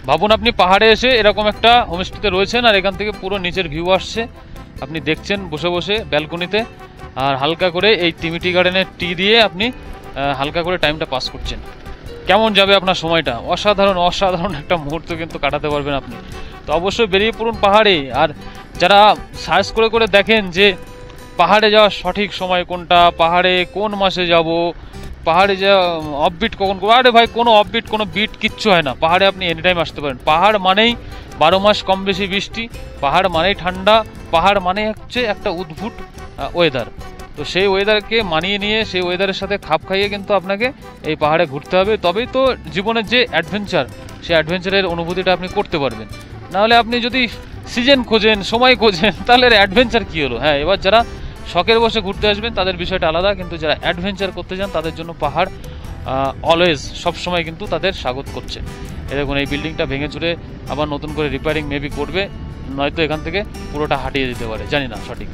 ভাবুন আপনি পাহাড়ে এসে এরকম একটা হোমস্টেতে রয়েছেন, আর এখান থেকে পুরো নিচের ভিউ আসছে, আপনি দেখছেন বসে বসে ব্যালকনিতে, আর হালকা করে এই টিমিটি গার্ডেনের টি দিয়ে আপনি হালকা করে টাইমটা পাস করছেন। কেমন যাবে আপনার সময়টা? অসাধারণ অসাধারণ একটা মুহূর্ত কিন্তু কাটাতে পারবেন আপনি। তো অবশ্যই বেরিয়ে পড়ুন পাহাড়ে। আর যারা সার্চ করে করে দেখেন যে পাহাড়ে যাওয়ার সঠিক সময় কোনটা, পাহাড়ে কোন মাসে যাব, পাহাড়ে যা অফবিট কখন করবো, আরে ভাই কোনো অফবিট কোনো বিট কিচ্ছু হয় না। পাহাড়ে আপনি এনি টাইম আসতে পারেন। পাহাড় মানেই 12 মাস কম বেশি বৃষ্টি, পাহাড় মানেই ঠান্ডা, পাহাড় মানে হচ্ছে একটা উদ্ভুট ওয়েদার। তো সেই ওয়েদারকে মানিয়ে নিয়ে সেই ওয়েদারের সাথে খাপ খাইয়ে কিন্তু আপনাকে এই পাহাড়ে ঘুরতে হবে, তবেই তো জীবনের যে অ্যাডভেঞ্চার, সেই অ্যাডভেঞ্চারের অনুভূতিটা আপনি করতে পারবেন। নাহলে আপনি যদি সিজন খোঁজেন, সময় খোঁজেন, তাহলে অ্যাডভেঞ্চার কী হলো? হ্যাঁ, এবার যারা শখের বসে ঘুরতে আসবেন তাদের বিষয়টা আলাদা, কিন্তু যারা অ্যাডভেঞ্চার করতে চান তাদের জন্য পাহাড় অলওয়েজ সবসময় কিন্তু তাদের স্বাগত করছে। দেখুন এই বিল্ডিংটা ভেঙে চুরে আবার নতুন করে রিপেয়ারিং মেবি করবে, নয়তো এখান থেকে পুরোটা হাটিয়ে দিতে পারে, জানি না সঠিক।